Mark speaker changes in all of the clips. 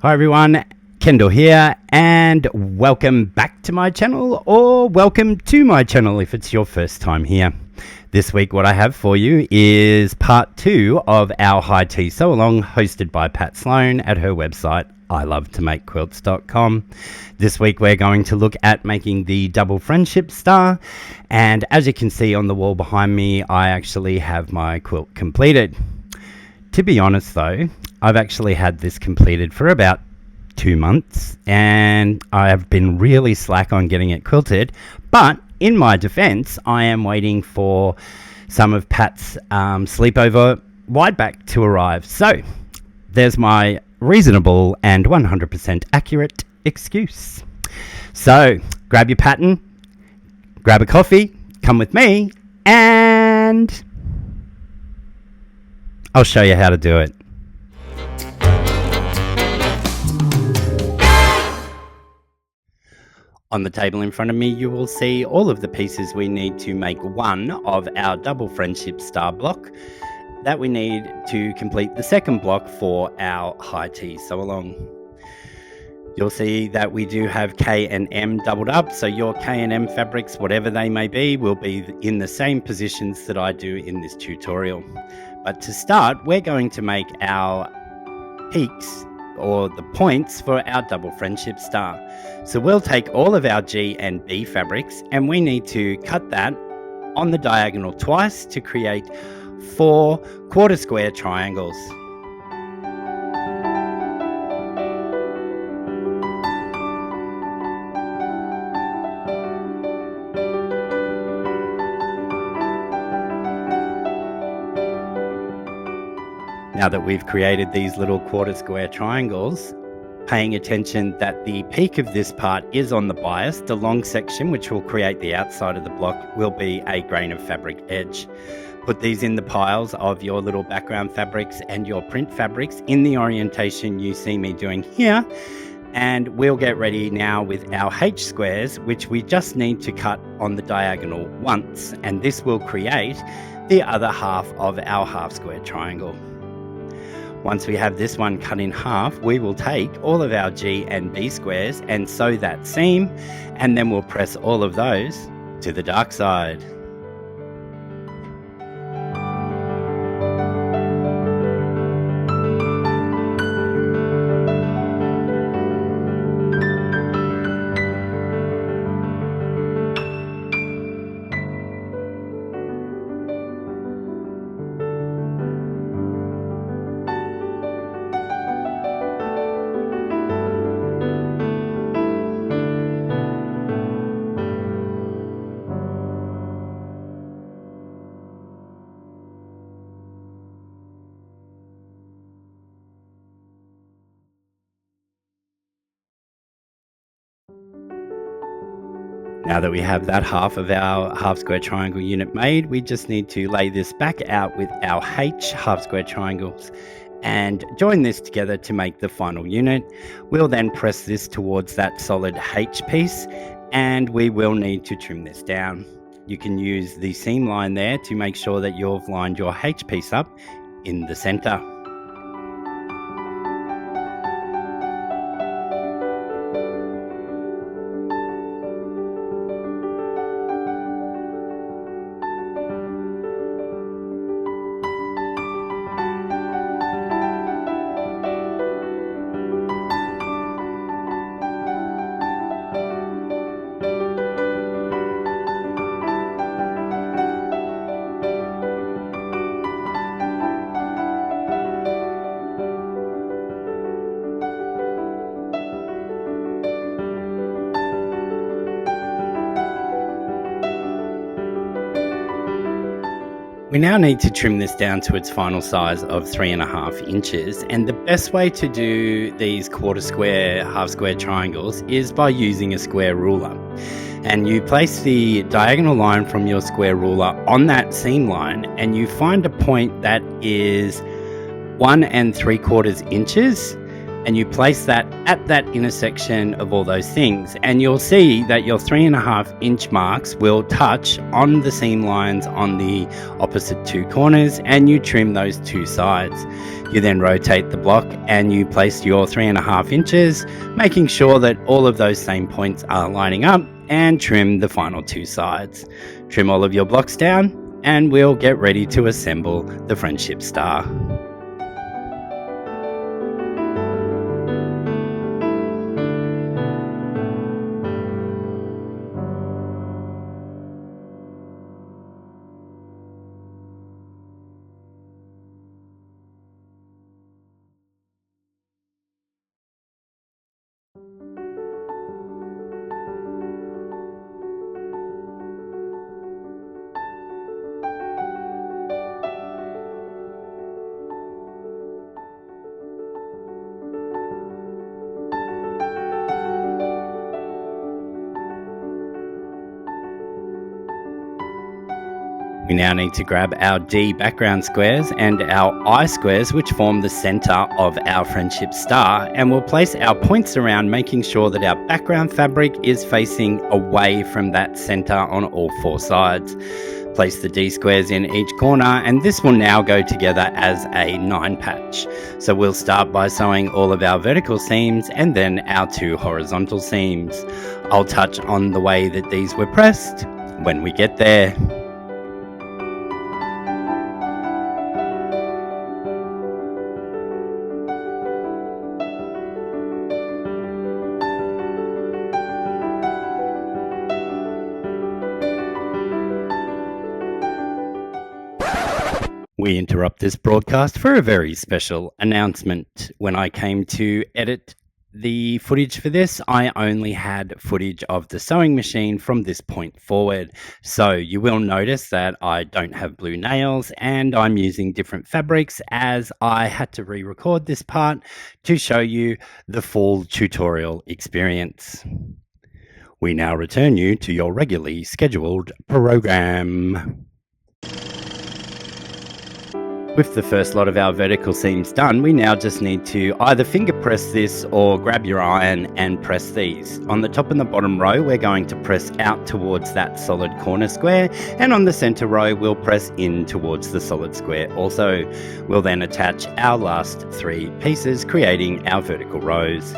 Speaker 1: Hi everyone, Kendall here, and welcome back to my channel, or welcome to my channel if it's your first time here. This week what I have for you is part 2 of our High Tea Sew Along, hosted by Pat Sloan at her website ilovetomakequilts.com. This week we're going to look at making the double friendship star, and as you can see on the wall behind me, I actually have my quilt completed. To be honest though, I've actually had this completed for about 2 months and I have been really slack on getting it quilted, but in my defense I am waiting for some of Pat's sleepover wide back to arrive. So there's my reasonable and 100% accurate excuse. So grab your pattern, grab a coffee, come with me, and I'll show you how to do it. On the table in front of me, you will see all of the pieces we need to make one of our double friendship star block that we need to complete the second block for our high tea sew along. You'll see that we do have K and M doubled up, so your K and M fabrics, whatever they may be, will be in the same positions that I do in this tutorial. But to start, we're going to make our peaks or the points for our double friendship star. So we'll take all of our G and B fabrics and we need to cut that on the diagonal twice to create 4 quarter square triangles. Now that we've created these little quarter square triangles, paying attention that the peak of this part is on the bias, the long section which will create the outside of the block will be a grain of fabric edge. Put these in the piles of your little background fabrics and your print fabrics in the orientation you see me doing here, and we'll get ready now with our H squares, which we just need to cut on the diagonal once, and this will create the other half of our half square triangle. Once we have this one cut in half, we will take all of our G and B squares and sew that seam, and then we'll press all of those to the dark side. Now that we have that half of our half square triangle unit made, we just need to lay this back out with our H half square triangles and join this together to make the final unit. We'll then press this towards that solid H piece, and we will need to trim this down. You can use the seam line there to make sure that you've lined your H piece up in the center. We now need to trim this down to its final size of 3.5 inches, and the best way to do these quarter square, half square triangles is by using a square ruler. And you place the diagonal line from your square ruler on that seam line, and you find a point that is 1 3/4 inches and you place that at that intersection of all those things, and you'll see that your 3.5-inch marks will touch on the seam lines on the opposite two corners, and you trim those two sides. You then rotate the block and you place your 3.5 inches, making sure that all of those same points are lining up, and trim the final two sides. Trim all of your blocks down and we'll get ready to assemble the friendship star. We now need to grab our D background squares and our I squares, which form the center of our friendship star, and we'll place our points around, making sure that our background fabric is facing away from that center on all four sides. Place the D squares in each corner, and this will now go together as a 9 patch. So we'll start by sewing all of our vertical seams and then our 2 horizontal seams. I'll touch on the way that these were pressed when we get there. We interrupt this broadcast for a very special announcement. When I came to edit the footage for this, I only had footage of the sewing machine from this point forward. So you will notice that I don't have blue nails and I'm using different fabrics, as I had to re-record this part to show you the full tutorial experience. We now return you to your regularly scheduled program. With the first lot of our vertical seams done, we now just need to either finger press this or grab your iron and press these. On the top and the bottom row, we're going to press out towards that solid corner square, and on the center row, we'll press in towards the solid square also. We'll then attach our last 3 pieces, creating our vertical rows.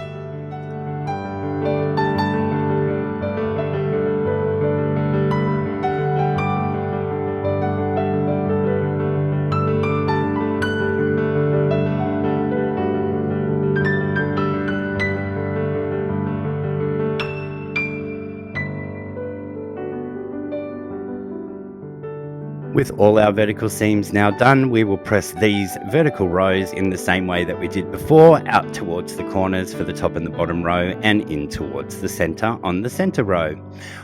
Speaker 1: With all our vertical seams now done, we will press these vertical rows in the same way that we did before, out towards the corners for the top and the bottom row, and in towards the center on the center row.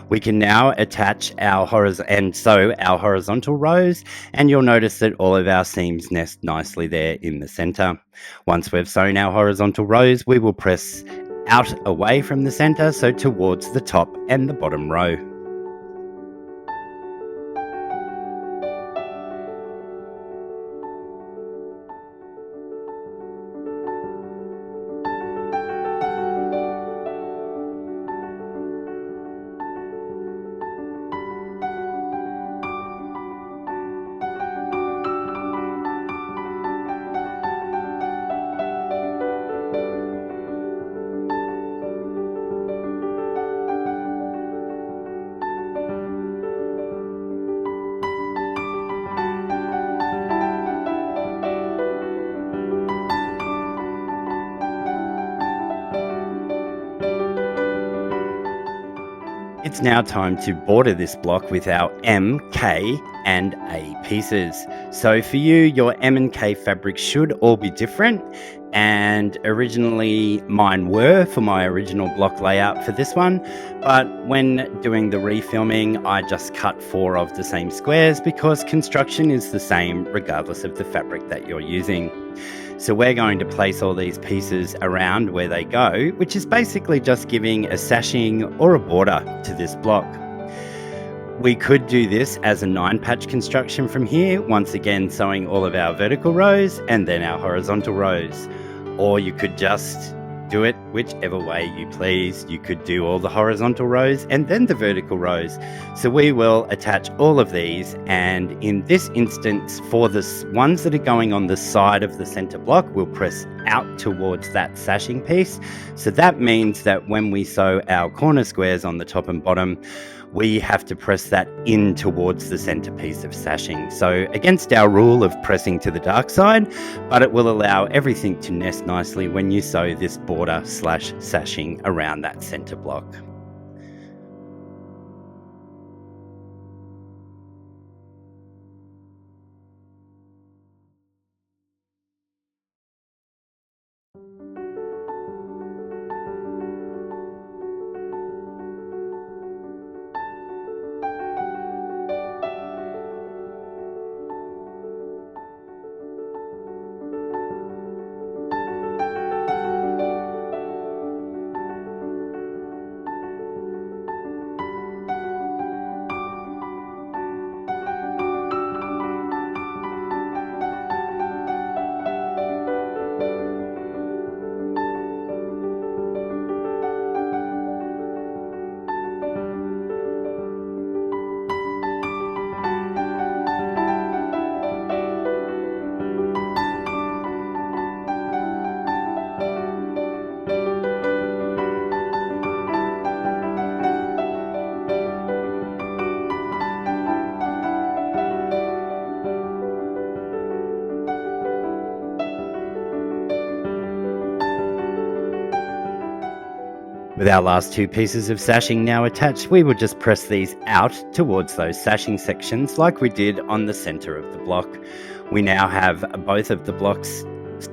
Speaker 1: We can now attach our horizontal rows, and you'll notice that all of our seams nest nicely there in the center. Once we've sewn our horizontal rows, we will press out away from the center, so towards the top and the bottom row. It's now time to border this block with our M, K and A pieces. So for you, your M and K fabrics should all be different, and originally mine were for my original block layout for this one, but when doing the refilming, I just cut 4 of the same squares because construction is the same regardless of the fabric that you're using. So we're going to place all these pieces around where they go, which is basically just giving a sashing or a border to this block. We could do this as a 9-patch construction from here, once again sewing all of our vertical rows and then our horizontal rows. or you could just do it whichever way you please. You could do all the horizontal rows and then the vertical rows. So we will attach all of these, and in this instance, for the ones that are going on the side of the center block, we'll press out towards that sashing piece. So that means that when we sew our corner squares on the top and bottom, we have to press that in towards the center piece of sashing. So against our rule of pressing to the dark side, but it will allow everything to nest nicely when you sew this border / sashing around that center block. With our last two pieces of sashing now attached, we will just press these out towards those sashing sections like we did on the center of the block. We now have both of the blocks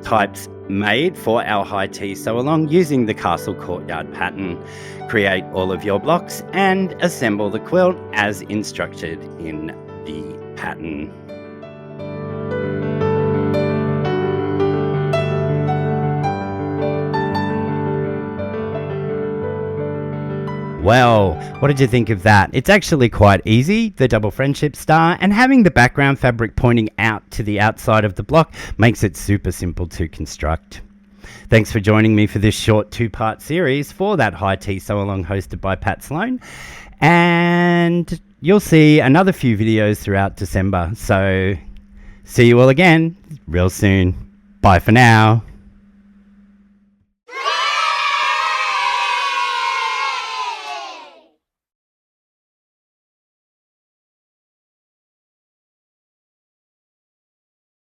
Speaker 1: types made for our high tea sew along using the Castle Courtyard pattern. Create all of your blocks and assemble the quilt as instructed in the pattern. Well, what did you think of that? It's actually quite easy, the double friendship star, and having the background fabric pointing out to the outside of the block makes it super simple to construct. Thanks for joining me for this short 2-part series for that high tea sew along hosted by Pat Sloan. And you'll see another few videos throughout December. So see you all again real soon. Bye for now.